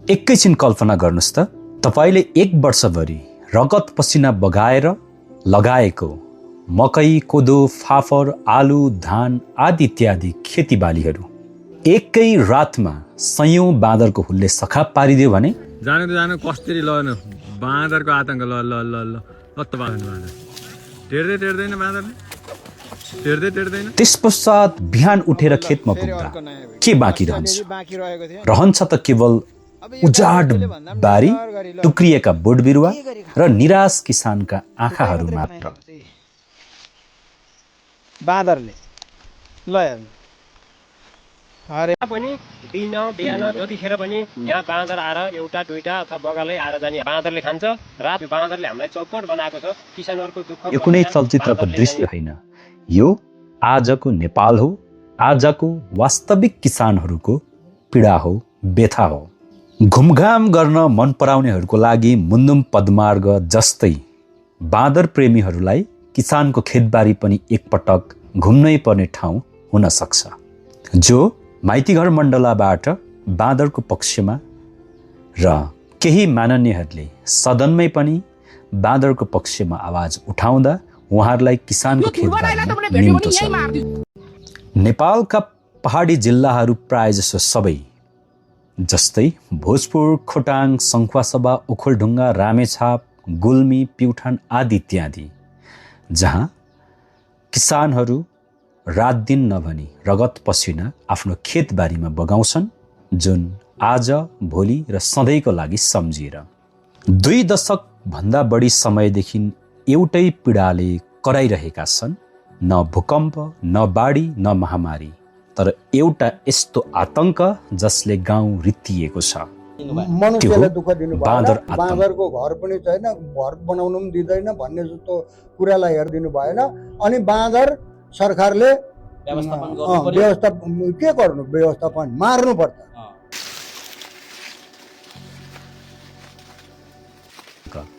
एकैछिन कल्पना गर्नुस् त, तपाईले 1 वर्षभरि रगत पसिना बगाएर लगाएको मकै, कोदो, फाफर, आलु, धान आदि इत्यादि खेतीबालीहरू एकै रातमा सयौं बाँदरको हुलले सखाप पारिदियो भने जानु त जानु कसरी ल बाँदरको आतंक ल ल ल ल कस्तो बाँदर टेर्दैन बाँदरले टेर्दैन। त्यसपश्चात बिहान उठेर खेतमा पुग्दा के बाँकी रहन्छ? रहन्छ त केवल उजाड बारी, टुक्रिएका बोट बिरुवा र निराश किसानका आँखाहरू मात्र। बाँदरले ल अरे पनि दिन बिहान जतिखेर पनि यहाँ बाँदर आएर एउटा दुईटा अथवा बगालै आएर जाने बाँदरले खान्छ। रात बाँदरले हामीलाई चौपट बनाएको छ। किसानहरूको दुःख यो कुनै चलचित्रको दृश्य होइन, यो आजको नेपाल हो, आजको वास्तविक किसानहरूको पीडा हो, व्यथा हो। घुमघाम गर्न मन पराउनेहरूको लागि मुन्दुम पदमार्ग जस्तै बाँदर प्रेमीहरूलाई किसानको खेतबारी पनि एकपटक घुम्नै पर्ने ठाउँ हुन सक्छ, जो माइतीघर मण्डलाबाट बाँदरको पक्षमा र केही माननीयहरूले सदनमै पनि बाँदरको पक्षमा आवाज उठाउँदा उहाँहरूलाई किसानको खेतबारीमा निम्तो छ। नेपालका पहाडी जिल्लाहरू प्रायजसो सबै जस्तै भोजपुर, खोटाङ, सङ्खुवासभा, ओखलढुङ्गा, रामेछाप, गुल्मी, प्युठान आदि इत्यादि, जहाँ किसानहरू रात दिन नभनी रगत पसिना आफ्नो खेतबारीमा बगाउँछन्, जुन आज, भोलि र सधैँको लागि सम्झिएर 2 दशक भन्दा बढी समयदेखि एउटै पीडाले कराइरहेका छन्। न भूकम्प, न बाढी, न महामारी, तर एउटा यस्तो आतंक जसले गाउँ रित्तिएको छ। मनुष्यलाई दुःख दिनु भएन, बाँदरको घर पनि छैन, घर बनाउनु पनि दिँदैन भन्ने जस्तो कुरालाई हेरिदिनु भएन। अनि बाँदर सरकारले व्यवस्थापन मार्नु पर्छ।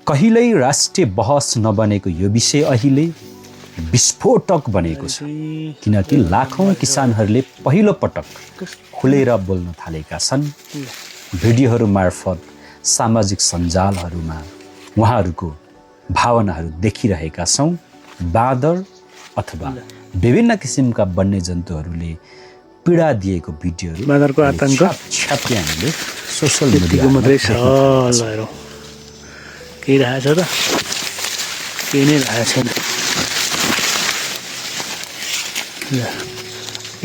कहिल्यै राष्ट्रिय बहस नबनेको यो विषय अहिले विस्फोटक बनेको छ, किनकि लाखौं किसानहरूले पहिलो पटक खुलेर बोल्न थालेका छन्। भिडियोहरू मार्फत सामाजिक सञ्जालहरूमा उहाँहरूको भावनाहरू देखिरहेका छौँ। बाँदर अथवा विभिन्न किसिमका वन्यजन्तुहरूले पीडा दिएको भिडियोहरू, बाँदरको आतंक छ्याप्पै हामीले सोसल मिडियामा मात्रै छ। केही राखेको छ त? केही नै राखेको छैन।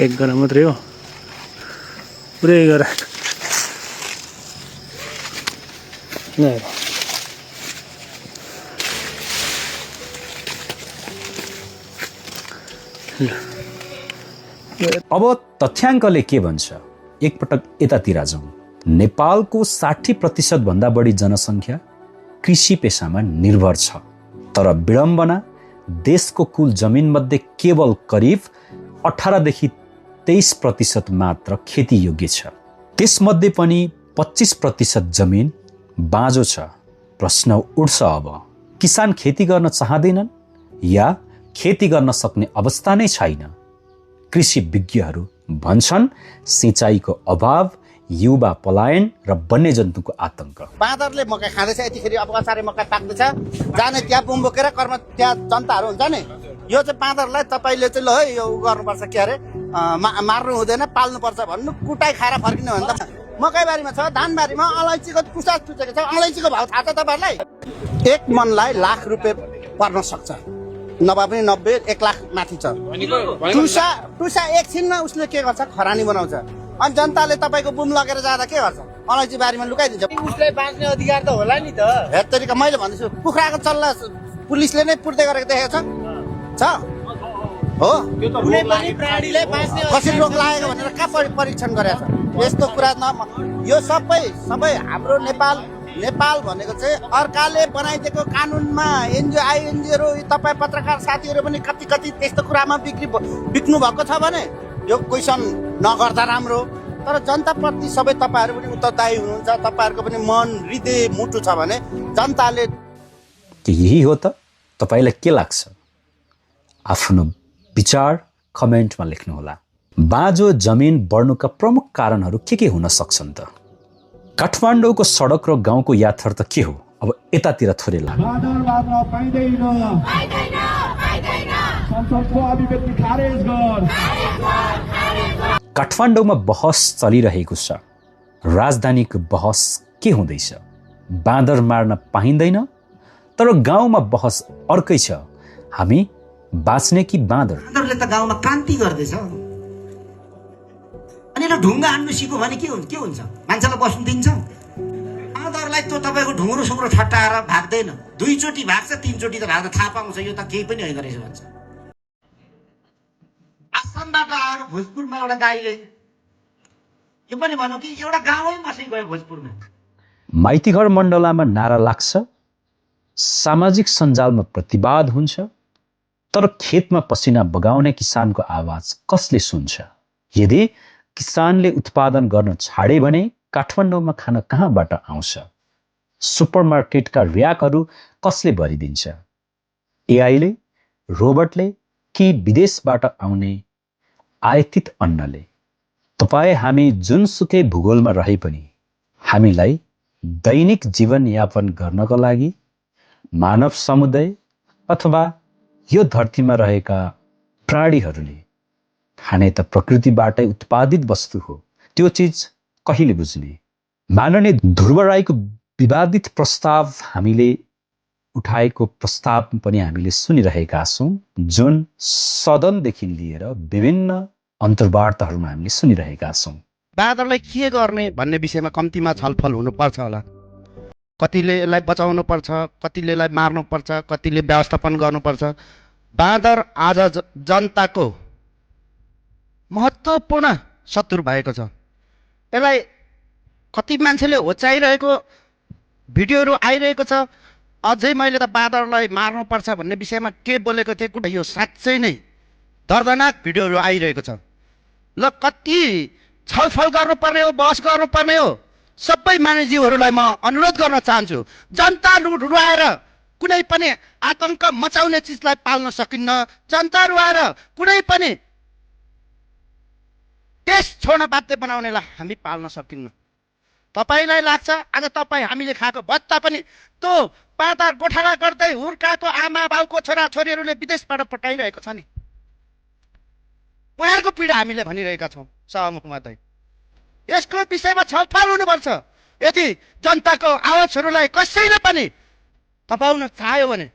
एक गरा मात्रै हो, पुरै गरा। अब तथ्याङ्कले के भन्छ? एकपटक यतातिर जाउँ। नेपालको 60% भन्दा बढी जनसङ्ख्या कृषि पेसामा निर्भर छ, तर विडम्बना देशको कुल जमिनमध्ये केवल करिब 18 देखि 23% मात्र खेती योग्य छ। त्यसमध्ये पनि 25% जमिन बाँझो छ। प्रश्न उठ्छ, अब किसान खेती गर्न चाहँदैनन् या खेती गर्न सक्ने अवस्था नै छैन? कृषि विज्ञहरू भन्छन् सिँचाइको अभाव, युवा पलायन र वन्यजन्तुको आतंक। बाँदरले मकै खाँदैछ, यतिखेर अब अचारे मकै पाक्दैछ, जाने त्यहाँ बुम बोकेर कर्म त्यहाँ जनताहरू हुन्छ नि। यो चाहिँ बाँदरलाई तपाईँले चाहिँ ल है यो गर्नुपर्छ, के अरे मार्नु हुँदैन, पाल्नुपर्छ भन्नु, कुटाइ खाएर फर्किनु भने त। मकैबारीमा छ, धानबारीमा अलैँचीको टुसा टुटेको छ। अलैँचीको भाउ थाहा छ तपाईँहरूलाई? 1 मनलाई लाख रुपियाँ पर्न सक्छ, नभए पनि 90-1 लाख माथि छ। टुसा एकछिनमा उसले के गर्छ, खरानी बनाउँछ। अनि जनताले तपाईँको बुम लगेर जाँदा के गर्छ? अलैँची बारीमा लुकाइदिन्छ। उसलाई बाँच्ने अधिकार त होला नि त। हेतरिका मैले भन्दैछु, कुखुराको चल्ला पुलिसले नै पुर्दै गरेको देखेको छ हो? कुनै पनि प्राणीले बाँच्ने कसरी रोग लागेको भनेर कहाँ परीक्षण गरेको छ? यस्तो कुरा यो सबै हाम्रो नेपाल भनेको चाहिँ अर्काले बनाइदिएको कानुनमा आइएनजिओहरू, तपाईँ पत्रकार साथीहरू पनि कति त्यस्तो कुरामा बिक्नु भएको छ भने यो क्वेसन नगर्दा राम्रो। तर जनताप्रति सबै तपाईँहरू पनि उत्तरदायी हुनुहुन्छ। तपाईँहरूको पनि मन, हृदय, मुटु छ भने जनताले यही हो त? तपाईँलाई के लाग्छ? आफ्नो विचार कमेन्टमा लेख्नुहोला। बाँझो जमिन बढ्नुका प्रमुख कारणहरू के हुन सक्छन् त? काठमाडौँको सडक र गाउँको यातायात के हो? अब यतातिर थोरै लाग्छ। काठमाडौँमा बहस चलिरहेको छ। राजधानीको बहस के हुँदैछ? बाँदर मार्न पाइँदैन, तर गाउँमा बहस अर्कै छ। हामी बाँच्ने कि बाँदर? बाँदरले त गाउँमा क्रान्ति गर्दैछ। अनि ल ढुङ्गा हान्नु सिक्यो भने के हुन्छ? मान्छेलाई बस्नु दिन्छ? बाँदरलाई त तपाईँको ढुङ्ग्रो सुङ्ग्रो ठट्टाएर भाग्दैन। 2 चोटि भाग्छ, 3 चोटि त भाग्दा थाहा पाउँछ यो त केही पनि होइन रहेछ भन्छ। आसामबाट आएर भोजपुरमा एउटा गाईले यो पनि भनौँ कि एउटा गाउँै बसै गयो भोजपुरमा। माइतीघर मण्डलामा नारा लाग्छ, सामाजिक सञ्जालमा प्रतिवाद हुन्छ, तर खेतमा पसिना बगाउने किसानको आवाज कसले सुन्छ? यदि किसानले उत्पादन गर्न छाडे भने काठमाडौँमा खाना कहाँबाट आउँछ? सुपरमार्केटका र्याकहरू कसले भरिदिन्छ? एआईले, रोबोटले कि विदेशबाट आउने आयातित अन्नले? तपाईँ हामी जुनसुकै भूगोलमा रहे पनि हामीलाई दैनिक जीवनयापन गर्नको लागि मानव समुदाय अथवा यो धरतीमा रहेका प्राणीहरूले खाने त प्रकृतिबाटै उत्पादित वस्तु हो। त्यो चिज कहिले बुझ्ने? माननीय ध्रुव राईको विवादित प्रस्ताव हामीले उठाएको प्रस्ताव पनि हामीले सुनिरहेका छौँ, जुन सदनदेखि लिएर विभिन्न अन्तर्वार्ताहरूमा हामीले सुनिरहेका छौँ। बाँदरलाई के गर्ने भन्ने विषयमा कम्तीमा छलफल हुनुपर्छ होला। कतिले यसलाई बचाउनु पर्छ, कतिले यसलाई मार्नुपर्छ, कतिले व्यवस्थापन गर्नुपर्छ। बाँदर आज जनताको महत्त्वपूर्ण शत्रु भएको छ। यसलाई कति मान्छेले होचाइरहेको भिडियोहरू आइरहेको छ। अझै मैले त बाँदरलाई मार्नुपर्छ भन्ने विषयमा के बोलेको थिएँ कुरा यो साँच्चै नै दर्दनाक भिडियोहरू आइरहेको छ। ल कति छलफल गर्नुपर्ने हो, बहस गर्नुपर्ने हो। सबै मानिसजीवहरूलाई म अनुरोध गर्न चाहन्छु, जनता रुवाएर कुनै पनि आतंक मचाउने चिजलाई पाल्न सकिन्न। जनता रुवाएर कुनै पनि देश छोड्न बाध्य बनाउनेलाई हामी पाल्न सकिन्न। तपाईँलाई लाग्छ आज तपाईँ हामीले खाएको भत्ता पनि त्यो बाँदर गोठाला गर्दै हुर्काएको आमा बाउको छोराछोरीहरूले विदेशबाट पठाइरहेको छ नि, उहाँहरूको पीडा हामीले भनिरहेका छौँ सहमुखमा। यसको विषयमा छलफल हुनुपर्छ। यदि जनताको आवाजहरूलाई कसैले पनि दबाउन चाह्यो भने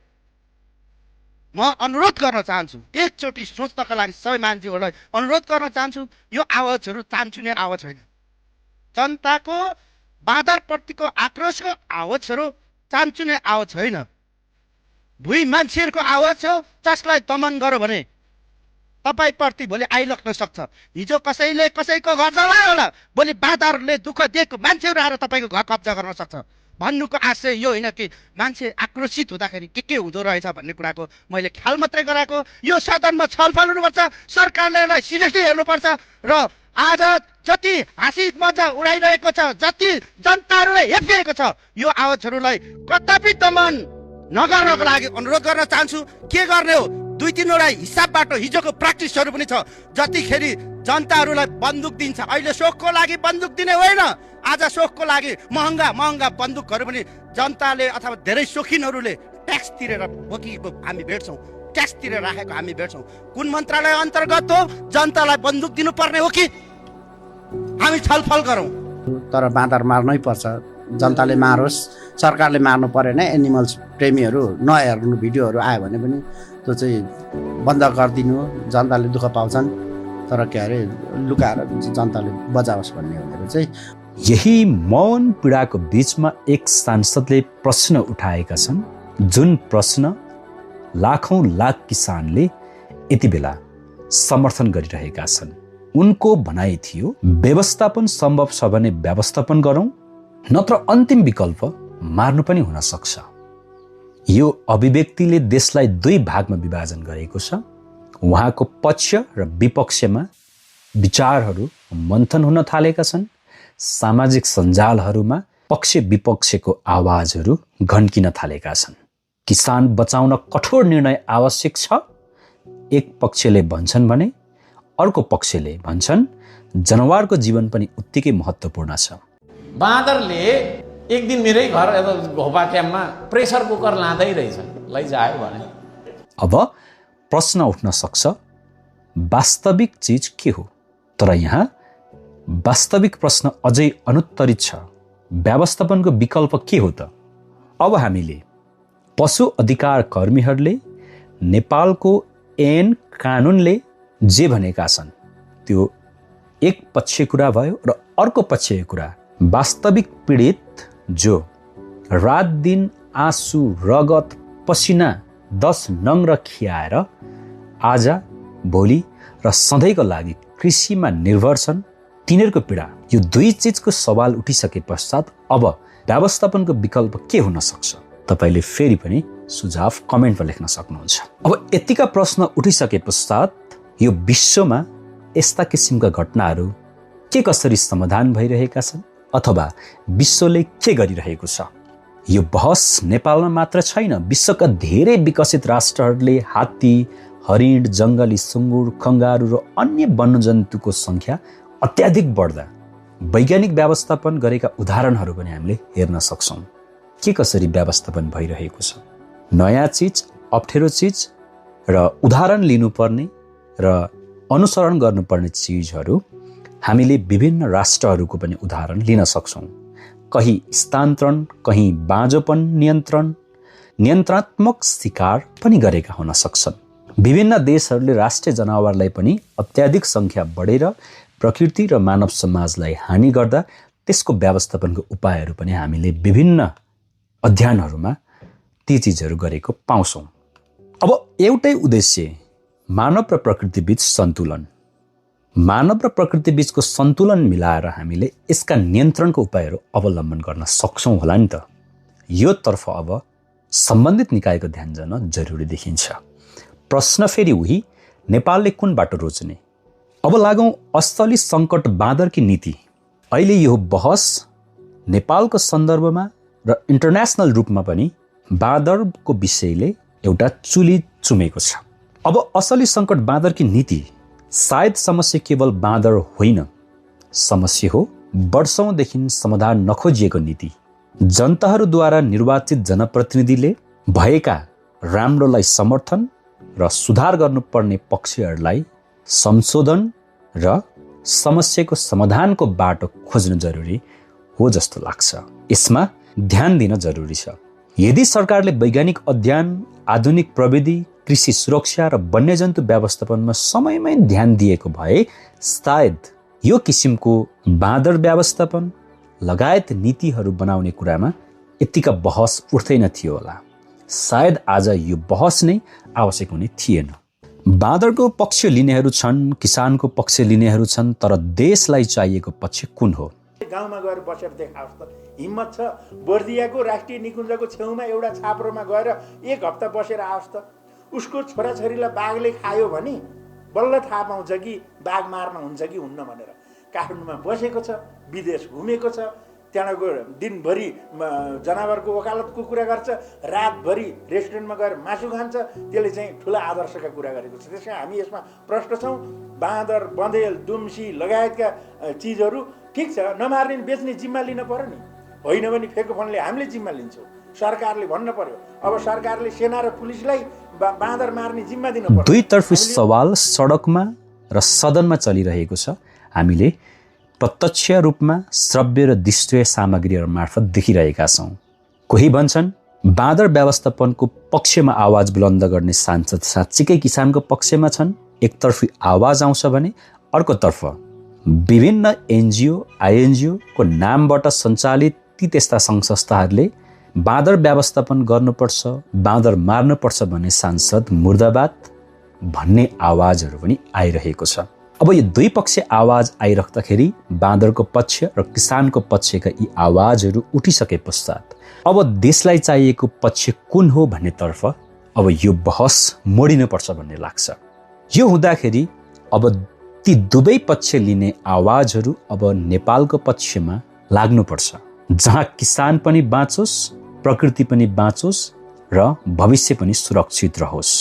म अनुरोध गर्न चाहन्छु, एकचोटि सोच्नका लागि सबै मान्छेहरूलाई अनुरोध गर्न चाहन्छु, यो आवाजहरू चान्चुने आवाज होइन। जनताको बाँदरप्रतिको आक्रोशको आवाजहरू चान्चुने आवाज होइन, भुइँ मान्छेहरूको आवाज हो जसलाई दमन गर्यो भने तपाईँप्रति भोलि आइलग्न सक्छ। हिजो कसैले कसैको घर जलायो होला, भोलि बाँदरले दुःख दिएको मान्छेहरू आएर तपाईँको घर कब्जा गर्न सक्छ। भन्नुको आशय यो होइन कि मान्छे आक्रोशित हुँदाखेरि के हुँदो रहेछ भन्ने कुराको मैले ख्याल मात्रै गराएको। यो सदनमा छलफल हुनुपर्छ, सरकारले यसलाई सिरियसली हेर्नुपर्छ। र आज जति हाँसी मजा उडाइरहेको छ, जति जनताहरूले हेपिएको छ, यो आवाजहरूलाई कदापि दमन नगर्नको लागि अनुरोध गर्न चाहन्छु। के गर्ने हो? 2-3वटा हिसाबबाट हिजोको प्र्याक्टिसहरू पनि छ। जतिखेरि जनताहरूलाई बन्दुक दिन्छ, अहिले शोकको लागि बन्दुक दिने होइन, आज शोकको लागि महँगा बन्दुकहरू पनि जनताले अथवा धेरै शौखिनहरूले ट्याक्स तिरेर बोकेको हामी भेट्छौँ, ट्याक्स तिरेर राखेको हामी भेट्छौँ। कुन मन्त्रालय अन्तर्गत हो? जनतालाई बन्दुक दिनुपर्ने हो कि हामी छलफल गरौँ। तर बाँदर मार्नै पर्छ, जनताले मारोस्, सरकारले मार्नु परेन। एनिमल्स प्रेमीहरू नहेर्नु, भिडियोहरू आयो भने पनि त्यो चाहिँ बन्द गरिदिनु। जनताले दुःख पाउँछन्, तर के अरे लुकाएर जनताले बजाओस् भन्ने भनेर चाहिँ। यही मौन पीडाको बीचमा एक सांसदले प्रश्न उठाएका छन्, जुन प्रश्न लाखौं लाख किसानले यति बेला समर्थन गरिरहेका छन्। उनको भनाइ थियो, व्यवस्थापन सम्भव छ भने व्यवस्थापन गरौँ, नत्र अन्तिम विकल्प मार्नु पनि हुन सक्छ। यो अभिव्यक्तिले देशलाई 2 भागमा विभाजन गरेको छ। उहाँको पक्ष र विपक्षमा विचारहरू मन्थन हुन थालेका छन्। सामाजिक सञ्जालहरूमा पक्ष विपक्षको आवाजहरू घन्किन थालेका छन्। किसान बचाउन कठोर निर्णय आवश्यक छ, एक पक्षले भन्छन् भने अर्को पक्षले भन्छन् जनावरको जीवन पनि उत्तिकै महत्त्वपूर्ण छ। बाँदरले एक दिन मेरै घर घोपा क्याम्पमा प्रेसर कुकर लाँदै रहेछ, लैजायो भने। अब प्रश्न उठ्न सक्छ, वास्तविक चीज के हो? तर यहाँ वास्तविक प्रश्न अझै अनुत्तरित छ। व्यवस्थापनको विकल्प के हो त? अब हामीले पशु अधिकार कर्मीहरूले नेपालको ऐन कानुनले जे भनेका छन् त्यो एक पक्षीय कुरा भयो, र अर्को पक्षीय कुरा वास्तविक पीडित जो रात दिन आँसु रगत पसिना 10 नङ र खियाएर आज भोलि र सधैँको लागि कृषिमा निर्भर छन्, तिनीहरूको पीडा, यो दुई चिजको सवाल उठिसके पश्चात अब व्यवस्थापनको विकल्प के हुन सक्छ? तपाईले फेरि पनि सुझाव कमेन्टमा लेख्न सक्नुहुन्छ। अब यतिका प्रश्न उठिसके पश्चात यो विश्वमा यस्ता किसिमका घटनाहरू के कसरी समाधान भइरहेका छन् अथवा विश्वले के गरिरहेको छ? यो बहस नेपालमा मात्र छैन, विश्वका धेरै विकसित राष्ट्रहरूले हात्ती, हरिण, जङ्गली सुँगुर, खङ्गारू र अन्य वन्यजन्तुको संख्या अत्याधिक बढ्दा वैज्ञानिक व्यवस्थापन गरेका उदाहरणहरू पनि हामीले हेर्न सक्छौँ। के कसरी व्यवस्थापन भइरहेको छ? नयाँ चिज, अप्ठ्यारो चिज र उदाहरण लिनुपर्ने र अनुसरण गर्नुपर्ने चिजहरू हामीले विभिन्न राष्ट्रहरूको पनि उदाहरण लिन सक्छौँ। कहीँ स्थानान्तरण, कहीँ बाँझोपन नियन्त्रण, नियन्त्रणात्मक शिकार पनि गरेका हुन सक्छन्। विभिन्न देशहरूले राष्ट्रिय जनावरलाई पनि अत्याधिक संख्या बढेर प्रकृति र मानव समाजलाई हानि गर्दा त्यसको व्यवस्थापनको उपायहरू पनि हामीले विभिन्न अध्ययनहरूमा ती चिजहरू गरेको पाउँछौँ। अब एउटै उद्देश्य, मानव र प्रकृति बीच सन्तुलन। मानव र प्रकृति बीचको सन्तुलन मिलाएर हामीले यसका नियन्त्रणको उपायहरू अवलम्बन गर्न सक्छौँ होला नि त। यो तर्फ अब सम्बन्धित निकायको ध्यान जान जरुरी देखिन्छ। प्रश्न फेरि उही, नेपालले कुन बाटो रोज्ने? अब लागौँ अस्थली सङ्कट बाँदरकी नीति। अहिले यो बहस नेपालको सन्दर्भमा र इन्टरनेसनल रूपमा पनि बाँदरको विषयले एउटा चुली चुमेको छ। अब असली सङ्कट बाँदरकी नीति सायद समस्या केवल बाँदर होइन, समस्या हो वर्षौंदेखि समाधान नखोजिएको नीति। जनताहरूद्वारा निर्वाचित जनप्रतिनिधिले भएका राम्रोलाई समर्थन र सुधार गर्नुपर्ने पक्षहरूलाई संशोधन र समस्याको समाधानको बाटो खोज्न जरुरी हो जस्तो लाग्छ। यसमा ध्यान दिन जरुरी छ। यदि सरकारले वैज्ञानिक अध्ययन, आधुनिक प्रविधि, कृषि सुरक्षा र वन्यजन्तु व्यवस्थापनमा समयमै ध्यान दिएको भए सायद यो किसिमको बाँदर व्यवस्थापन लगायत नीतिहरू बनाउने कुरामा यतिका बहस उठ्दैन थियो होला। सायद आज यो बहस नै आवश्यक हुने थिएन। बाँदरको पक्ष लिनेहरू छन्, किसानको पक्ष लिनेहरू छन्, तर देशलाई चाहिएको पक्ष कुन हो? गाउँमा गएर बसेर देखाओस् त, हिम्मत छ। बर्दियाको राष्ट्रिय निकुञ्जको छेउमा एउटा छाप्रोमा गएर एक हप्ता बसेर आओस् त। उसको छोराछोरीलाई बाघले खायो भने बल्ल थाहा पाउँछ कि बाघ मार्न हुन्छ कि हुन्न भनेर। काठमाडौँमा बसेको छ, विदेश घुमेको छ, त्यहाँ गएर दिनभरि जनावरको वकालतको कुरा गर्छ, रातभरि रेस्टुरेन्टमा गएर मासु खान्छ। त्यसले चाहिँ ठुला आदर्शका कुरा गरेको छ। त्यसै हामी यसमा प्रष्ट छौँ। बाँदर, बँदेल, दुम्सी लगायतका चिजहरू ठिक छ, नमार्ने बेच्ने जिम्मा लिन पर्यो नि। होइन भने फेकोफोनले हामीले जिम्मा लिन्छौँ। सरकारले भन्न पर्यो, अब सरकारले सेना र पुलिसलाई बाँदर मार्ने जिम्मा दिनु पर्यो। दुईतर्फी सवाल सडकमा र सदनमा चलिरहेको छ। हामीले प्रत्यक्ष रूपमा श्रव्य र दृश्य सामग्रीहरू मार्फत देखिरहेका छौँ। कोही भन्छन् बाँदर व्यवस्थापनको पक्षमा आवाज बुलन्द गर्ने सांसद साँच्चीकै किसानको पक्षमा छन्। एकतर्फी आवाज आउँछ भने अर्कोतर्फ विभिन्न एनजिओ, आइएनजिओ को नामबाट सञ्चालित ती त्यस्ता सङ्घ संस्थाहरूले बाँदर व्यवस्थापन गर्नुपर्छ, बाँदर मार्नुपर्छ भन्ने सांसद मुर्दाबाद भन्ने आवाजहरू पनि आइरहेको छ। अब यो दुई पक्ष आवाज आइराख्दाखेरि बाँदरको पक्ष र किसानको पक्षका यी आवाजहरू उठिसके पश्चात अब देशलाई चाहिएको पक्ष कुन हो भन्नेतर्फ अब यो बहस मोडिनुपर्छ भन्ने लाग्छ। यो हुँदाखेरि अब ती दुवै पक्ष लिने आवाजहरू अब नेपालको पक्षमा लाग्नुपर्छ, जहाँ किसान पनि बाँचोस्, प्रकृति पनि बाँचोस् र भविष्य पनि सुरक्षित रहोस्।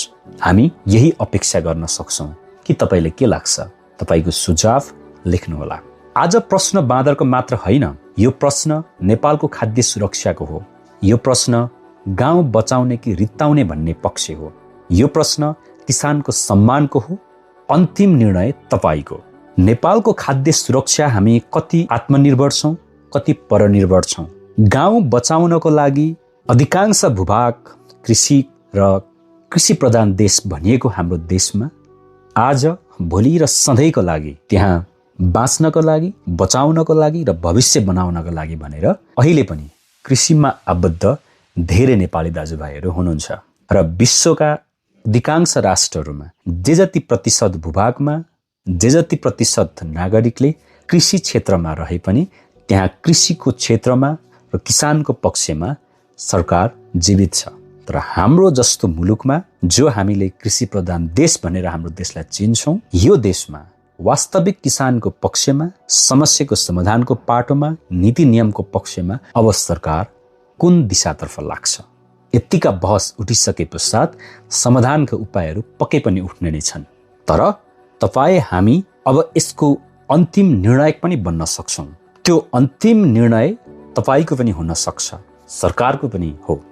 हामी यही अपेक्षा गर्न सक्छौँ। कि तपाईँले के लाग्छ? तपाईँको सुझाव लेख्नुहोला। आज प्रश्न बाँदरको मात्र होइन, यो प्रश्न नेपालको खाद्य सुरक्षाको हो। यो प्रश्न गाउँ बचाउने कि रित्ताउने भन्ने पक्ष हो। यो प्रश्न किसानको सम्मानको हो। अन्तिम निर्णय तपाईको। नेपालको खाद्य सुरक्षा हामी कति आत्मनिर्भर छौँ, कति परनिर्भर छौँ। गाउँ बचाउनको लागि अधिकांश भूभाग कृषि र कृषि प्रधान देश भनिएको हाम्रो देशमा आज, भोलि र सधैँको लागि त्यहाँ बाँच्नको लागि, बचाउनको लागि र भविष्य बनाउनको लागि भनेर अहिले पनि कृषिमा आबद्ध धेरै नेपाली दाजुभाइहरू हुनुहुन्छ र विश्वका अधिकांश राष्ट्रहरूमा जे जति प्रतिशत भूभागमा, जे जति प्रतिशत नागरिकले कृषि क्षेत्रमा रहे पनि त्यहाँ कृषिको क्षेत्रमा र किसानको पक्षमा सरकार जीवित छ। तर हाम्रो जस्तो मुलुकमा, जो हामीले कृषि प्रधान देश भनेर हाम्रो देशलाई चिन्छौँ, यो देशमा वास्तविक किसानको पक्षमा, समस्याको समाधानको पाटोमा, नीति नियमको पक्षमा अब सरकार कुन दिशातर्फ लाग्छ? यतिका बहस उठिसके पश्चात समाधानका उपायहरू पक्कै पनि उठ्ने नै छन्। तर तपाईँ हामी अब यसको अन्तिम निर्णायक पनि बन्न सक्छौँ। त्यो अन्तिम निर्णय तपाईको पनि हुन सक्छ, सरकारको पनि हो।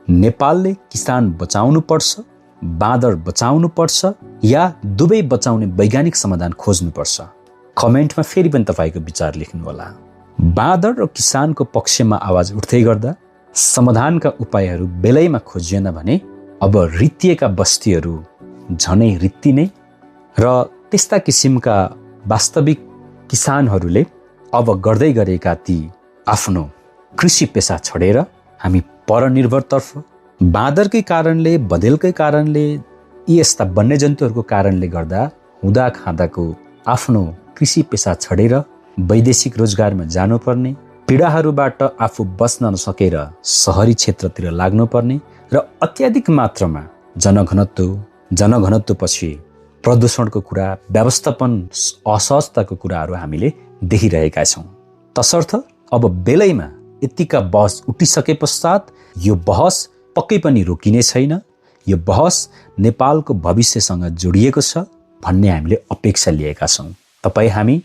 नेपालले किसान बचाउनु पर्छ, बाँदर बचाउनु पर्छ या दुवै बचाउने वैज्ञानिक समाधान खोज्नु पर्छ? कमेन्टमा फेरि पनि तपाईको विचार लेख्नु होला। बाँदर र किसानको पक्षमा आवाज उठ्दै गर्दा समाधानका उपायहरू बेलैमा खोजिएन भने अब रित्तिएका बस्तीहरू झनै रित्तिने र त्यस्ता किसिमका वास्तविक किसानहरूले अब गर्दै गरेका ती आफ्नो कृषि पेसा छोडेर हामी परनिर्भरतर्फ, बाँदरकै कारणले, बँदेलकै कारणले, यी यस्ता वन्यजन्तुहरूको कारणले गर्दा हुँदा खाँदाको आफ्नो कृषि पेसा छोडेर वैदेशिक रोजगारमा जानुपर्ने, पीडाहरूबाट आफू बच्न नसकेर सहरी क्षेत्रतिर लाग्नुपर्ने र अत्याधिक मात्रामा जनघनत्वपछि प्रदूषणको कुरा, व्यवस्थापन असहजताको कुराहरू हामीले देखिरहेका छौँ। तसर्थ अब बेलैमा यतिका बहस उठिसके पश्चात यो बहस पक्कै पनि रोकिने छैन। यो बहस नेपालको भविष्यसँग जोडिएको छ भन्ने हामीले अपेक्षा लिएका छौँ। तपाईँ हामी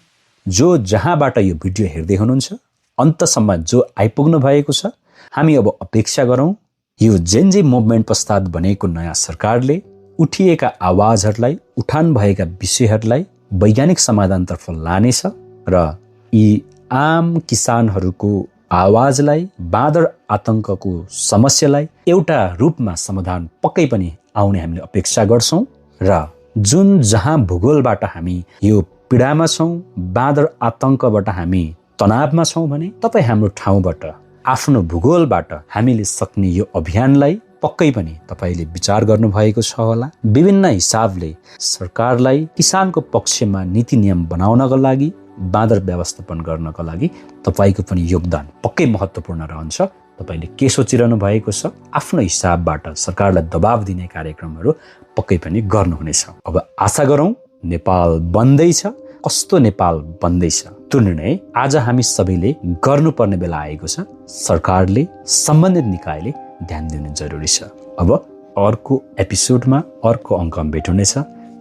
जो जहाँबाट यो भिडियो हेर्दै हुनुहुन्छ, अन्तसम्म जो आइपुग्नु भएको छ, हामी अब अपेक्षा गरौँ यो जेनजे मुभमेन्ट पश्चात बनेको नयाँ सरकारले उठिएका आवाजहरूलाई, उठान भएका विषयहरूलाई वैज्ञानिक समाधानतर्फ लानेछ र यी आम किसानहरूको आवाजलाई, बाँदर आतंकको समस्यालाई एउटा रूपमा समाधान पक्कै पनि आउने हामीले अपेक्षा गर्छौँ। र जुन जहाँ भूगोलबाट हामी यो पीडामा छौँ, बाँदर आतंकबाट हामी तनावमा छौँ भने तपाईँ हाम्रो ठाउँबाट, आफ्नो भूगोलबाट हामीले सक्ने यो अभियानलाई पक्कै पनि तपाईँले विचार गर्नुभएको छ होला। विभिन्न हिसाबले सरकारलाई किसानको पक्षमा नीति नियम बनाउनको लागि, बाँदर व्यवस्थापन गर्नको लागि तपाईको पनि योगदान पक्कै महत्त्वपूर्ण रहन्छ। तपाईँले के सोचिरहनु भएको छ, आफ्नो हिसाबबाट सरकारलाई दबाब दिने कार्यक्रमहरू पक्कै पनि गर्नुहुनेछ। अब आशा गरौँ नेपाल बन्दैछ। कस्तो नेपाल बन्दैछ त्यो निर्णय आज हामी सबैले गर्नुपर्ने बेला आएको छ। सरकारले, सम्बन्धित निकायले ध्यान दिनु जरुरी छ। अब अर्को एपिसोडमा, अर्को अङ्कमा भेट हुनेछ।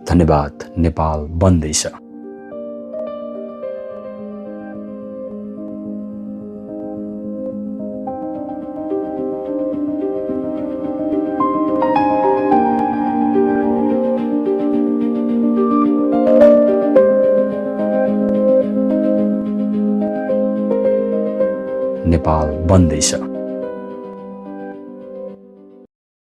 धन्यवाद। नेपाल बन्दैछ। नेपाल बन्दैछ।